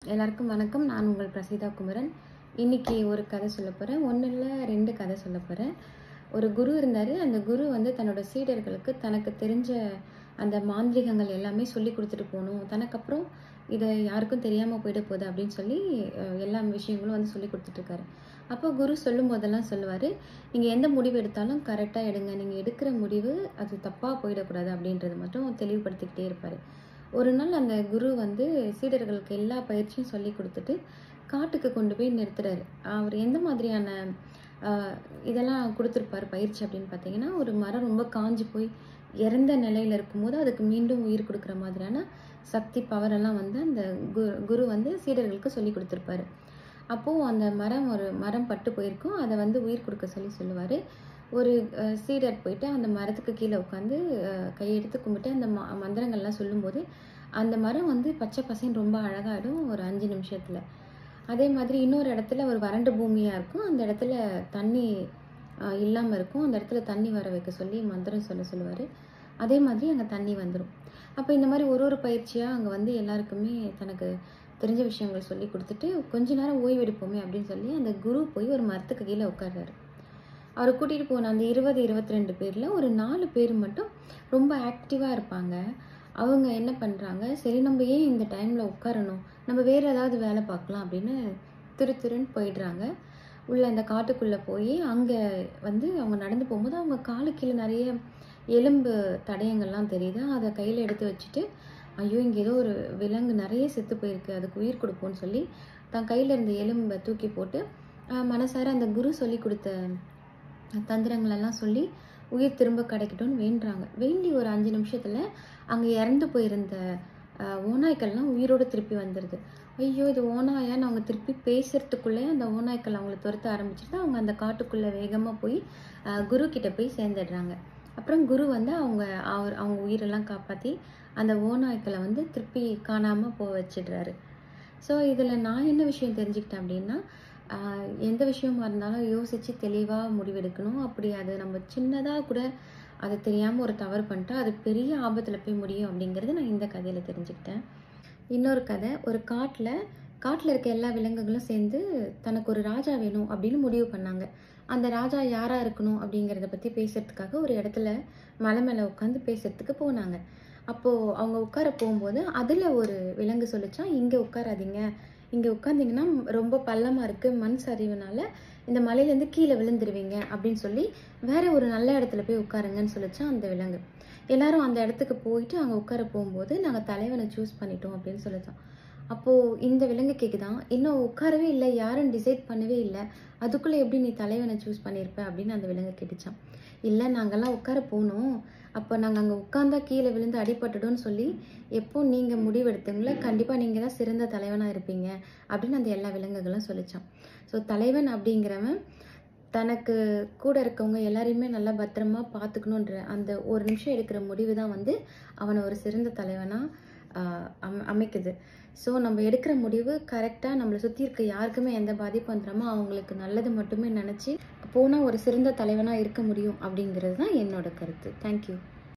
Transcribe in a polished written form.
எல்லாருக்கும் வணக்கம். நான் உங்கள் பிரசீதா குமரன். இன்னைக்கு ஒரு கதை சொல்ல போகிறேன். ஒன்று இல்லை, 2 கதை சொல்ல போகிறேன். ஒரு குரு இருந்தார். அந்த குரு வந்து தன்னோட சீடர்களுக்கு தனக்கு தெரிஞ்ச அந்த மாந்திரிகங்கள் எல்லாமே சொல்லி கொடுத்துட்டு போகணும். தனக்கப்புறம் இதை யாருக்கும் தெரியாமல் போயிட போகுது அப்படின்னு சொல்லி எல்லா விஷயங்களும் வந்து சொல்லி கொடுத்துட்ருக்காரு. அப்போ குரு சொல்லும் போதெல்லாம் சொல்லுவார், நீங்கள் எந்த முடிவு எடுத்தாலும் கரெக்டாக எடுங்க. நீங்கள் எடுக்கிற முடிவு அது தப்பாக போயிடக்கூடாது அப்படின்றத மட்டும் தெளிவுபடுத்திக்கிட்டே இருப்பார். ஒரு நாள் அந்த குரு வந்து சீடர்களுக்கு எல்லா பயிற்சியும் சொல்லி கொடுத்துட்டு காட்டுக்கு கொண்டு போய் நிறுத்துறாரு. அவர் எந்த மாதிரியான இதெல்லாம் கொடுத்துருப்பார் பயிற்சி அப்படின்னு பார்த்தீங்கன்னா, ஒரு மரம் ரொம்ப காஞ்சி போய் இறந்த நிலையில் இருக்கும்போது அதுக்கு மீண்டும் உயிர் கொடுக்குற மாதிரியான சக்தி பவரெல்லாம் வந்து அந்த குரு வந்து சீடர்களுக்கு சொல்லி கொடுத்துருப்பாரு. அப்போது அந்த ஒரு மரம் பட்டு போயிருக்கும், அதை வந்து உயிர் கொடுக்க சொல்லுவார். ஒரு சீடர் போயிட்டு அந்த மரத்துக்கு கீழே உட்காந்து கையெடுத்து கும்பிட்டு அந்த மந்திரங்கள்லாம் சொல்லும்போது அந்த மரம் வந்து பச்சை பசைன்னு ரொம்ப அழகாகிடும் ஒரு 5 நிமிஷத்தில். அதே மாதிரி இன்னொரு இடத்துல ஒரு வறண்ட பூமியாக இருக்கும், அந்த இடத்துல தண்ணி இல்லாமல் இருக்கும். அந்த இடத்துல தண்ணி வர வைக்க சொல்லி மந்திரம் சொல்லுவார். அதே மாதிரி அங்கே தண்ணி வந்துடும். அப்போ இந்த மாதிரி ஒரு பயிற்சியாக அங்கே வந்து எல்லாருக்குமே தனக்கு தெரிஞ்ச விஷயங்கள் சொல்லி கொடுத்துட்டு கொஞ்ச நேரம் ஓய்வெடுப்போமே அப்படின்னு சொல்லி அந்த குரு போய் ஒரு மரத்துக்கு கீழே உட்கார்றாரு. அவர் கூட்டிகிட்டு போன அந்த 22 பேரில் ஒரு 4 பேர் மட்டும் ரொம்ப ஆக்டிவாக இருப்பாங்க. அவங்க என்ன பண்ணுறாங்க, சரி நம்ம ஏன் இந்த டைமில் உட்காரணும், நம்ம வேறு ஏதாவது வேலை பார்க்கலாம் அப்படின்னு திருன்னு போயிடுறாங்க. உள்ள அந்த காட்டுக்குள்ளே போய் அங்கே வந்து அவங்க நடந்து போகும்போது அவங்க காலு கீழே நிறைய எலும்பு தடயங்கள்லாம் தெரியுது. அதை கையில் எடுத்து வச்சுட்டு, ஐயோ இங்கே ஏதோ ஒரு விலங்கு நிறைய செத்து போயிருக்கு, அதுக்கு உயிர் கொடுப்போன்னு சொல்லி தன் கையில் இருந்த எலும்பை தூக்கி போட்டு மனசார அந்த குரு சொல்லி கொடுத்த தந்திரங்களெல்லாம் சொல்லி உயிர் திரும்ப கிடைக்கட்டும்னு வேண்டுறாங்க. வேண்டி ஒரு 5 நிமிஷத்தில் அங்கே இறந்து போயிருந்த ஓநாய்க்கள்லாம் உயிரோடு திருப்பி வந்துடுது. ஐயோ இது ஓநாயான்னு அவங்க திருப்பி பேசுறதுக்குள்ளே அந்த ஓநாய்க்கள் அவங்கள துரத்த ஆரம்பிச்சுட்டு அவங்க அந்த காட்டுக்குள்ளே வேகமாக போய் குரு கிட்ட போய் சேர்ந்துடுறாங்க. அப்புறம் குரு வந்து அவங்க உயிரெல்லாம் காப்பாற்றி அந்த ஓநாய்க்களை வந்து திருப்பி காணாமல் போக வச்சிடுறாரு. ஸோ இதில் நான் என்ன விஷயம் தெரிஞ்சுக்கிட்டேன் அப்படின்னா, எந்த விஷயமா இருந்தாலும் யோசித்து தெளிவாக முடிவெடுக்கணும். அப்படி அது நம்ம சின்னதாக கூட அது தெரியாமல் ஒரு தவறு பண்ணிட்டா அது பெரிய ஆபத்தில் போய் முடியும் அப்படிங்கிறது நான் இந்த கதையில் தெரிஞ்சுக்கிட்டேன். இன்னொரு கதை, ஒரு காட்டில் இருக்க எல்லா விலங்குகளும் சேர்ந்து தனக்கு ஒரு ராஜா வேணும் அப்படின்னு முடிவு பண்ணாங்க. அந்த ராஜா யாராக இருக்கணும் அப்படிங்கிறத பற்றி பேசுகிறதுக்காக ஒரு இடத்துல மலை மேலே உட்காந்து பேசுகிறதுக்கு போனாங்க. அப்போது அவங்க உட்கார போகும்போது அதில் ஒரு விலங்கு சொல்லிச்சான், இங்கே உட்காராதீங்க, இங்கே உட்காந்திங்கன்னா ரொம்ப பள்ளமாக இருக்குது, மண் சரிவுனால இந்த மலையிலேருந்து கீழே விழுந்துருவீங்க அப்படின்னு சொல்லி வேற ஒரு நல்ல இடத்துல போய் உட்காருங்கன்னு சொல்லிச்சான் அந்த விலங்கு. எல்லாரும் அந்த இடத்துக்கு போயிட்டு அங்கே உட்கார போகும்போது நாங்கள் தலைவனை சூஸ் பண்ணிட்டோம் அப்படின்னு சொல்லிச்சான். அப்போது இந்த விலங்கு கேட்குதான், இன்னும் உட்காரவே இல்லை, யாரும் டிசைட் பண்ணவே இல்லை, அதுக்குள்ளே எப்படி நீ தலைவனை சூஸ் பண்ணியிருப்ப அப்படின்னு அந்த விலங்கு கேட்டுச்சான். இல்லை நாங்கள்லாம் உட்கார போனோம், அப்போ நாங்கள் அங்கே உட்காந்தா கீழே விழுந்து அடிபட்டுடும்னு சொல்லி எப்போ நீங்கள் முடிவெடுத்தீங்களோ கண்டிப்பாக நீங்கள் தான் சிறந்த தலைவனாக இருப்பீங்க அப்படின்னு அந்த எல்லா விலங்குகளும் சொல்லிச்சான். ஸோ தலைவன் அப்படிங்கிறவன் தனக்கு கூட இருக்கவங்க எல்லாரையுமே நல்லா பத்திரமா பார்த்துக்கணுன்ற அந்த ஒரு நிமிஷம் எடுக்கிற முடிவு தான் வந்து அவனை ஒரு சிறந்த தலைவனாக அமைக்குது. ஸோ நம்ம எடுக்கிற முடிவு கரெக்டாக நம்மளை சுற்றி இருக்க யாருக்குமே எந்த பாதிப்பும் வந்துடாமல் அவங்களுக்கு நல்லது மட்டுமே நினச்சி போனால் ஒரு சிறந்த தலைவனாக இருக்க முடியும் அப்படிங்கிறது தான் என்னோட கருத்து. தேங்க்யூ.